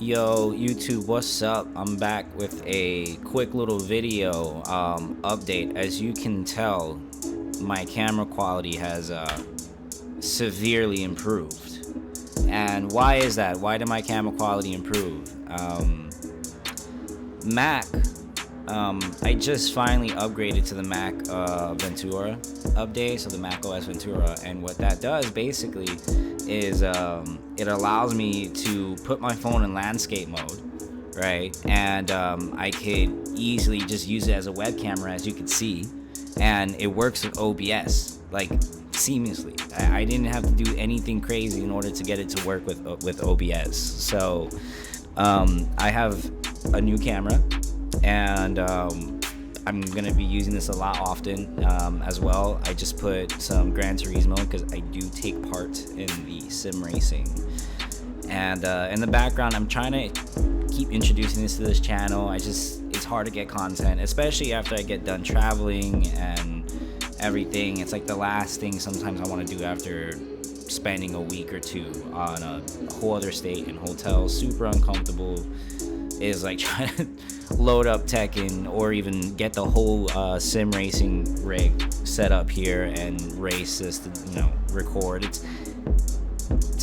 Yo, YouTube, what's up? I'm back with a quick little video update. As you can tell, my camera quality has severely improved. And why is that? Why did my camera quality improve? Mac, I just finally upgraded to the Mac Ventura update, so the macOS Ventura, and what that does basically is it allows me to put my phone in landscape mode, right? And I could easily just use it as a web camera, as you can see, and it works with OBS like seamlessly. I didn't have to do anything crazy in order to get it to work with OBS. So I have a new camera, and I'm gonna be using this a lot often as well. I just put some Gran Turismo because I do take part in the sim racing, and in the background I'm trying to keep introducing this to this channel. It's hard to get content, especially after I get done traveling and everything. It's like the last thing sometimes I want to do after spending a week or two on a whole other state in hotels, super uncomfortable, is like trying to load up Tekken or even get the whole sim racing rig set up here and race this to, record. It's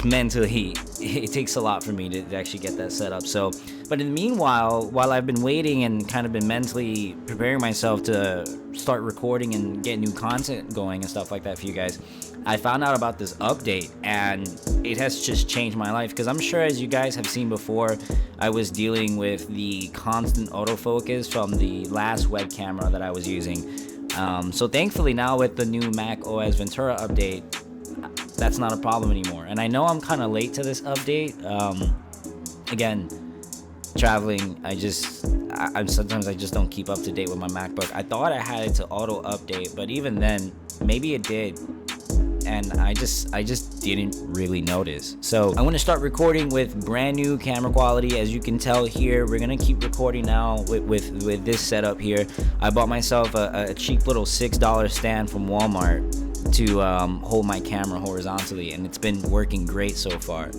mentally, it takes a lot for me to actually get that set up. So, but in the meanwhile, while I've been waiting and kind of been mentally preparing myself to start recording and get new content going and stuff like that for you guys, I found out about this update, and it has just changed my life. Because I'm sure, as you guys have seen before, I was dealing with the constant autofocus from the last web camera that I was using. So thankfully now with the new macOS Ventura update, that's not a problem anymore. And I know I'm kind of late to this update. Again, traveling, I'm sometimes I just don't keep up to date with my MacBook. I thought I had it to auto update, but even then, maybe it did, and I just didn't really notice. So I want to start recording with brand new camera quality. As you can tell here, we're gonna keep recording now with this setup here. I bought myself a cheap little $6 stand from Walmart to hold my camera horizontally, and it's been working great so far.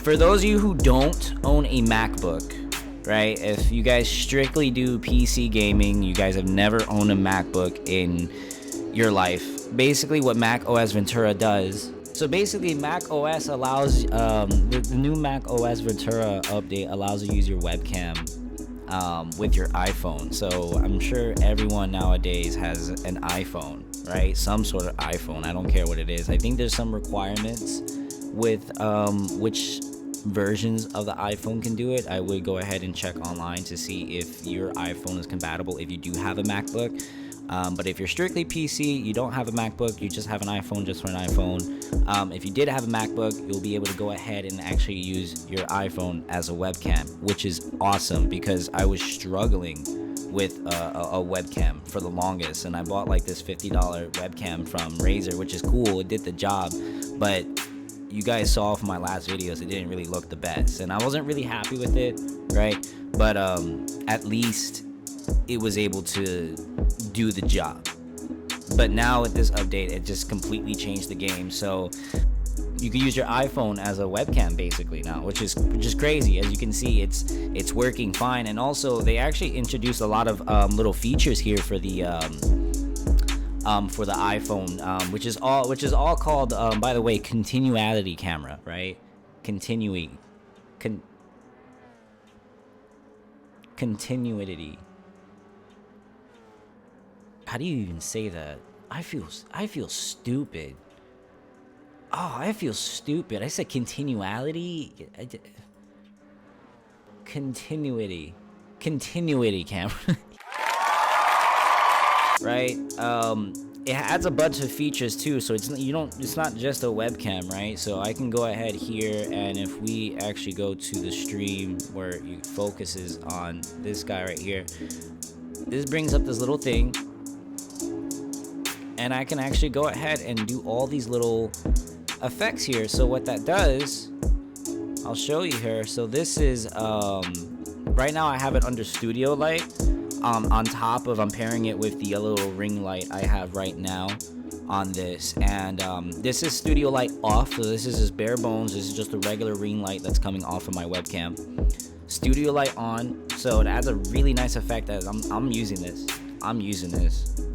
For those of you who don't own a MacBook, right, if you guys strictly do PC gaming, you guys have never owned a MacBook in your life, basically what macOS Ventura does. So basically macOS allows, the new macOS Ventura update allows you to use your webcam with your iPhone. So I'm sure everyone nowadays has an iPhone, right? Some sort of iPhone. I don't care what it is. I think there's some requirements with which versions of the iPhone can do it. I would go ahead and check online to see if your iPhone is compatible if you do have a MacBook. But if you're strictly PC, you don't have a MacBook, you just have an iPhone just for an iPhone. If you did have a MacBook, you'll be able to go ahead and actually use your iPhone as a webcam, which is awesome because I was struggling with a webcam for the longest, and I bought like this $50 webcam from Razer, which is cool. It did the job, but you guys saw from my last videos, it didn't really look the best, and I wasn't really happy with it, right? But at least it was able to do the job. But now with this update, it just completely changed the game. So you can use your iPhone as a webcam basically now, which is crazy. As you can see, it's working fine. And also they actually introduced a lot of little features here for the iPhone, which is all called, by the way, Continuity Camera, right? Continuity. How do you even say that? I feel stupid. Oh, I feel stupid. I said continuality. Continuity camera. Right? It adds a bunch of features too, so it's not just a webcam, right? So I can go ahead here, and if we actually go to the stream where it focuses on this guy right here, this brings up this little thing, and I can actually go ahead and do all these little effects here. So what that does, I'll show you here. So this is right now I have it under studio light, on top of, I'm pairing it with the little ring light I have right now on this, and this is studio light off, so this is just bare bones. This is just a regular ring light that's coming off of my webcam. Studio light on, so it adds a really nice effect. As I'm using this,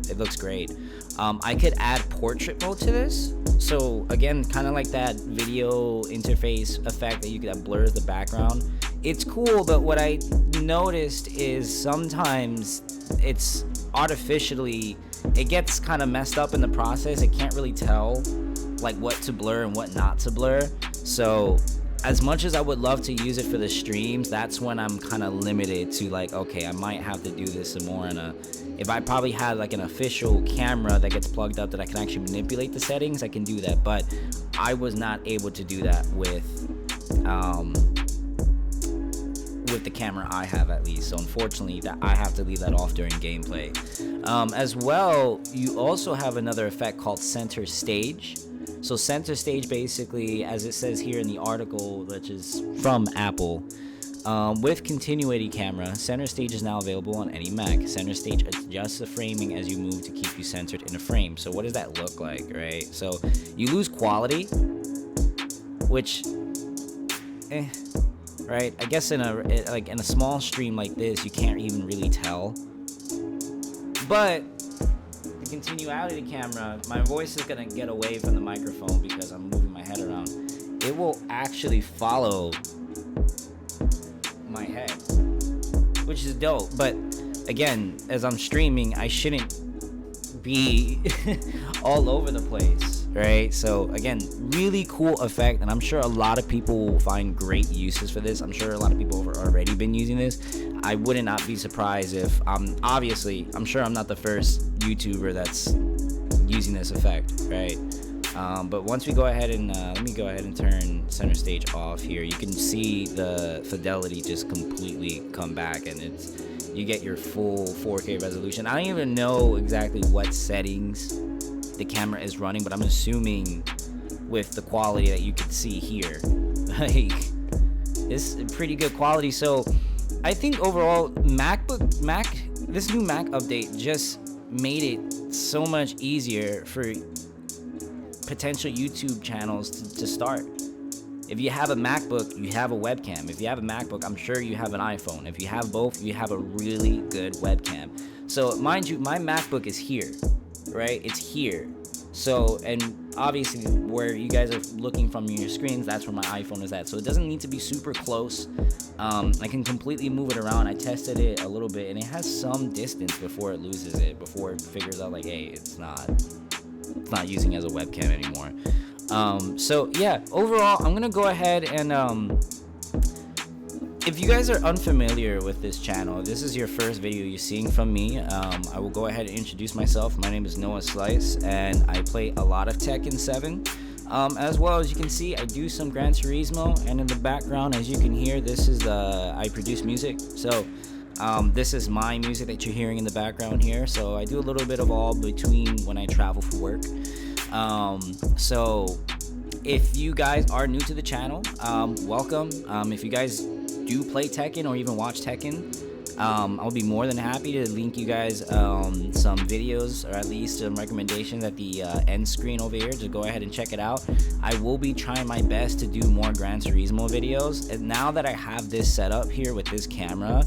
it looks great. I could add portrait mode to this, so again, kind of like that video interface effect that blurs the background. It's cool, but what I noticed is sometimes it's artificially, it gets kind of messed up in the process. It can't really tell like what to blur and what not to blur. So as much as I would love to use it for the streams, that's when I'm kind of limited to like, okay, I might have to do this some more. If I probably had like an official camera that gets plugged up that I can actually manipulate the settings, I can do that. But I was not able to do that with the camera I have, at least. So unfortunately, that I have to leave that off during gameplay. As well, you also have another effect called center stage. So center stage, basically, as it says here in the article, which is from Apple, with Continuity Camera, center stage is now available on any Mac. Center stage adjusts the framing as you move to keep you centered in a frame. So what does that look like, right? So you lose quality, which, right? I guess in a small stream like this, you can't even really tell. But the Continuity Camera, my voice is gonna get away from the microphone because I'm moving my head around. It will actually follow my head, which is dope. But again, as I'm streaming, I shouldn't be all over the place, right? So again, really cool effect, and I'm sure a lot of people will find great uses for this. I'm sure a lot of people have already been using this. I would not be surprised if I'm sure I'm not the first YouTuber that's using this effect, right? But once we go ahead and let me go ahead and turn center stage off here, you can see the fidelity just completely come back, and you get your full 4K resolution. I don't even know exactly what settings the camera is running, but I'm assuming with the quality that you can see here, like, it's pretty good quality. So I think overall, this new Mac update just made it so much easier for potential YouTube channels to start. If you have a MacBook, you have a webcam. If you have a MacBook, I'm sure you have an iPhone. If you have both, you have a really good webcam. So mind you, my MacBook is here, right? It's here. So, and obviously where you guys are looking from your screens, that's where my iPhone is at. So it doesn't need to be super close. I can completely move it around. I tested it a little bit, and it has some distance before it loses it, before it figures out like, hey, it's not using as a webcam anymore. So yeah, overall, I'm gonna go ahead and if you guys are unfamiliar with this channel, this is your first video you're seeing from me, I will go ahead and introduce myself. My name is Noah Slice, and I play a lot of Tekken 7. As well, as you can see, I do some Gran Turismo, and in the background, as you can hear, this is I produce music. So this is my music that you're hearing in the background here. So I do a little bit of all between when I travel for work. So if you guys are new to the channel, welcome. If you guys do play Tekken or even watch Tekken, I'll be more than happy to link you guys some videos, or at least some recommendations at the end screen over here to go ahead and check it out. I will be trying my best to do more Gran Turismo videos, and now that I have this set up here with this camera,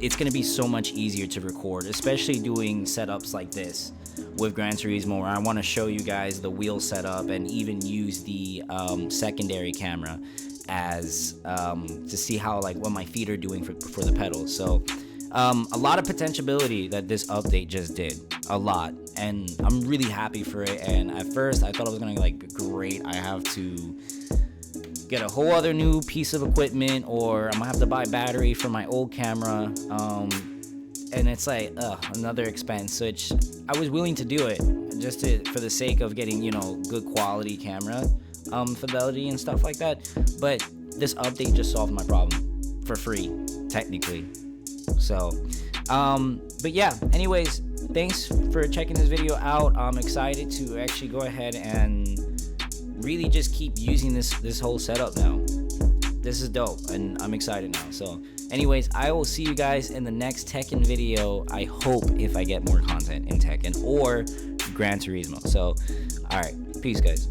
it's going to be so much easier to record, especially doing setups like this with Gran Turismo, where I want to show you guys the wheel setup and even use the secondary camera as to see how, like, what my feet are doing for the pedals. So a lot of potentiality that this update just did, a lot, and I'm really happy for it. And at first I thought it was gonna be great, I have to get a whole other new piece of equipment, or I'm gonna have to buy battery for my old camera, and it's like another expense, which I was willing to do it just for the sake of getting, good quality camera fidelity and stuff like that. But this update just solved my problem for free, technically. So but yeah, anyways, thanks for checking this video out. I'm excited to actually go ahead and really just keep using this whole setup now. This is dope, and I'm excited now. So anyways, I will see you guys in the next Tekken video. I hope, if I get more content in Tekken or Gran Turismo. So, all right, peace, guys.